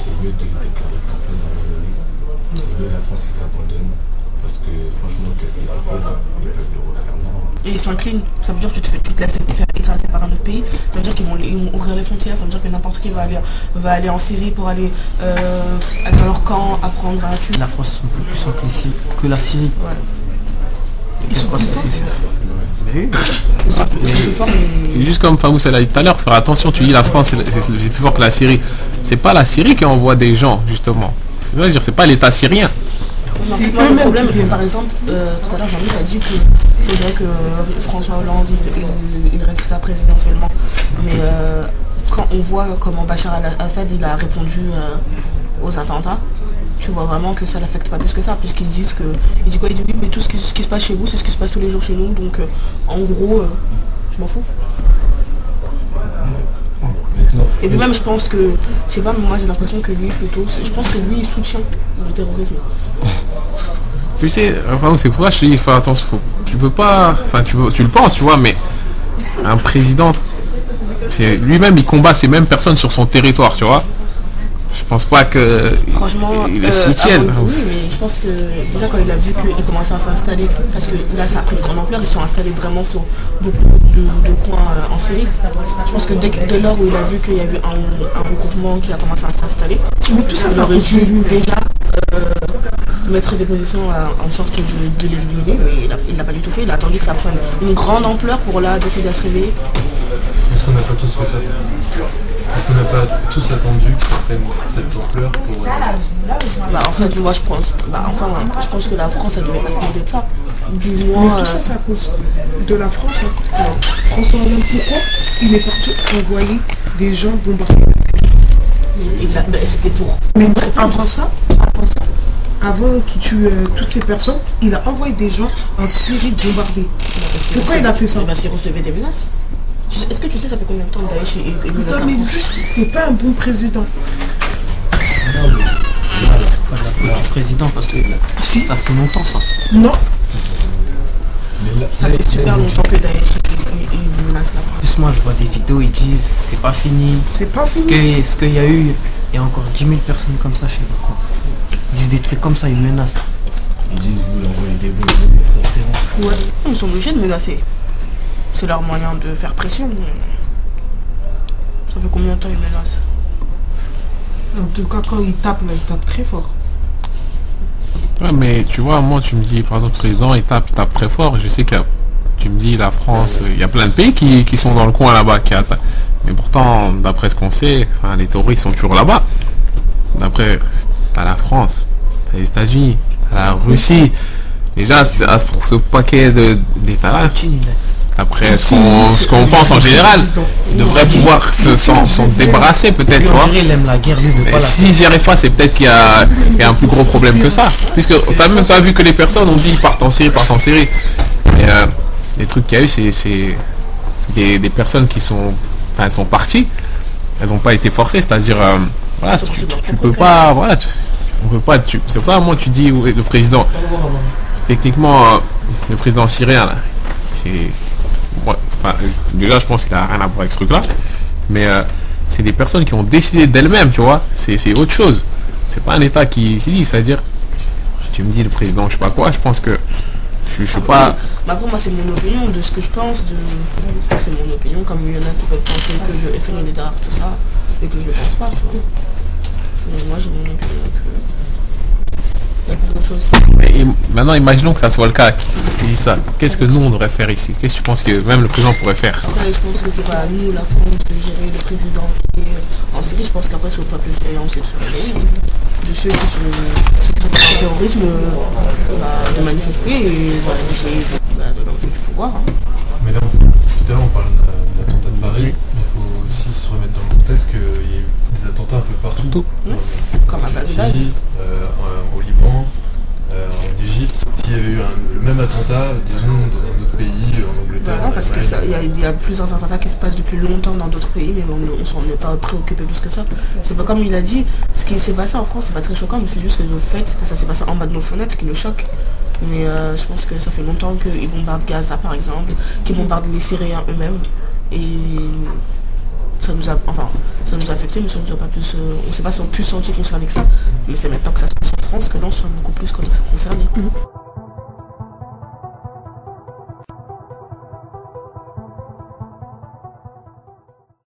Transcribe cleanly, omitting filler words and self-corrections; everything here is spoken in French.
c'est mieux de déclarer campagne dans l'année. C'est mieux la France qu'ils abandonnent. Parce que franchement, qu'est-ce qu'ils ont fait là? Ils peuvent le refaire, non? Et ils s'inclinent, ça veut dire que tu te laisses faire écraser par un autre pays, ça veut dire qu'ils vont ouvrir les frontières, ça veut dire que n'importe qui va aller en Syrie pour aller dans leur camp, apprendre à tuer. La France sont plus puissants que la Syrie. Ouais. Ils sont pas censés faire. Mais oui. Juste comme Famous l'a dit tout à l'heure, faire attention, tu dis la France c'est plus fort que la Syrie. C'est pas la Syrie qui envoie des gens, justement. C'est-à-dire, c'est pas l'État syrien. C'est le problème. Par exemple, tout à l'heure, Jean-Luc a dit qu'il faudrait que François Hollande il règle ça présidentiellement. Mais quand on voit comment Bachar al-Assad il a répondu aux attentats, tu vois vraiment que ça l'affecte pas plus que ça, puisqu'ils disent que. Il dit quoi? Il dit oui, mais tout ce qui se passe chez vous, c'est ce qui se passe tous les jours chez nous, donc en gros, je m'en fous. Et puis même je pense que, je sais pas, mais moi j'ai l'impression que lui plutôt, je pense que lui il soutient le terrorisme. Tu sais, enfin c'est pour ça que je te dis, fais attention, tu peux pas, enfin tu le penses, tu vois, mais un président, c'est lui-même il combat ces mêmes personnes sur son territoire, tu vois. Je pense pas que il les soutienne. Oui, mais je pense que déjà quand il a vu qu'il commençait à s'installer, parce que là ça a pris une grande ampleur, ils sont installés vraiment sur beaucoup de coins en Syrie. Je pense que dès lors où il a vu qu'il y avait un regroupement qui a commencé à s'installer, mais tout ça, ça aurait dû déjà mettre des positions en sorte de les éliminer, mais il n'a pas du tout fait. Il a attendu que ça prenne une grande ampleur pour là décider à se réveiller. Est-ce qu'on n'a pas tous fait ça? Est-ce qu'on n'a pas tous attendu que ça prenne cette ampleur pour... En fait, moi je pense que la France elle devait pas se moquer de ça. Du moins. Mais tout ça, c'est à cause de la France. Hein. François Hollande, pourquoi il est parti envoyer des gens bombarder la Syrie? C'était pour. Mais avant ça, avant qu'il tue toutes ces personnes, il a envoyé des gens en Syrie bombarder. Pourquoi il a fait ça? Parce qu'il recevait des menaces. Est-ce que tu sais ça fait combien de temps Daesh est menace la France? C'est pas un bon président. Non, mais c'est pas de la faute du président parce que si. Ça fait longtemps ça. Non. Ça fait super longtemps que Daesh il menace la France. Plus moi je vois des vidéos, ils disent c'est pas fini. C'est pas fini. Ce qu'il y a eu, il y a encore 10 000 personnes comme ça, je sais pas quoi. Ils disent des trucs comme ça, ils menacent. Ils disent vous envoyez des bombes sur le terrain. Ouais, ils sont obligés de menacer. C'est leur moyen de faire pression. Ça fait combien de temps ils menacent? En tout cas, quand ils tapent très fort. Ouais, mais tu vois, moi tu me dis, par exemple, le président il tape très fort. Je sais que tu me dis la France, il y a plein de pays qui sont dans le coin là-bas, mais pourtant, d'après ce qu'on sait, les terroristes sont toujours là-bas. D'après, t'as la France, t'as les États-Unis, t'as la Russie. Déjà, ce paquet d'États-là. Après, ce qu'on pense en général, il devrait pouvoir s'en débarrasser peut-être, tu vois. Il aime la guerre, lui, s'ils n'y arrivent pas, c'est peut-être qu'il y a un plus gros problème que ça. Puisque t'as même pas vu que les personnes ont dit ils partent en Syrie. Mais les trucs qu'il y a eu, c'est des personnes qui sont parties. Elles n'ont pas été forcées, c'est-à-dire, voilà, tu peux pas, voilà, on peut pas. C'est pour ça, moi, tu dis le président. C'est techniquement le président syrien là. Déjà je pense qu'il a rien à voir avec ce truc là, mais c'est des personnes qui ont décidé d'elles-mêmes, tu vois, c'est autre chose, c'est pas un état qui dit, c'est-à-dire tu me dis le président je sais pas quoi, je pense que je sais pas. Après moi c'est mon opinion de ce que je pense, c'est mon opinion, comme il y en a qui peuvent penser que le FN est derrière tout ça et que je le pense pas, tu vois. Mais moi j'ai mon opinion que il y a beaucoup de choses. Mais maintenant, imaginons que ça soit le cas. Qui dit ça. Qu'est-ce que nous, on devrait faire ici? Qu'est-ce que tu penses que même le président pourrait faire? Après, je pense que c'est pas à nous, la France, de gérer le président qui est en Syrie. Je pense qu'après, c'est au peuple syrien aussi de se réveiller. De ceux qui sont contre le terrorisme, de manifester et d'essayer de l'enlever du pouvoir. Mais là, tout à l'heure, on parle de l'attentat de Paris, mais il faut aussi se remettre dans le contexte qu'il y a eu des attentats un peu partout. Comme à Bagdad. Au Liban, en Égypte. S'il y avait eu le même attentat, disons, dans un autre pays, en Angleterre. Non, parce qu'il y a plusieurs attentats qui se passent depuis longtemps dans d'autres pays, mais on ne s'en est pas préoccupé plus que ça. C'est pas comme il a dit, ce qui s'est passé en France, c'est pas très choquant, mais c'est juste que le fait que ça s'est passé en bas de nos fenêtres qui nous choque. Mais je pense que ça fait longtemps qu'ils bombardent Gaza, par exemple, qu'ils bombardent les Syriens eux-mêmes. Et ça nous a affecté, mais ça nous a pas plus, on s'est pas plus senti concerné que ça. Mais c'est maintenant que ça se passe en France que là on soit beaucoup plus concernés.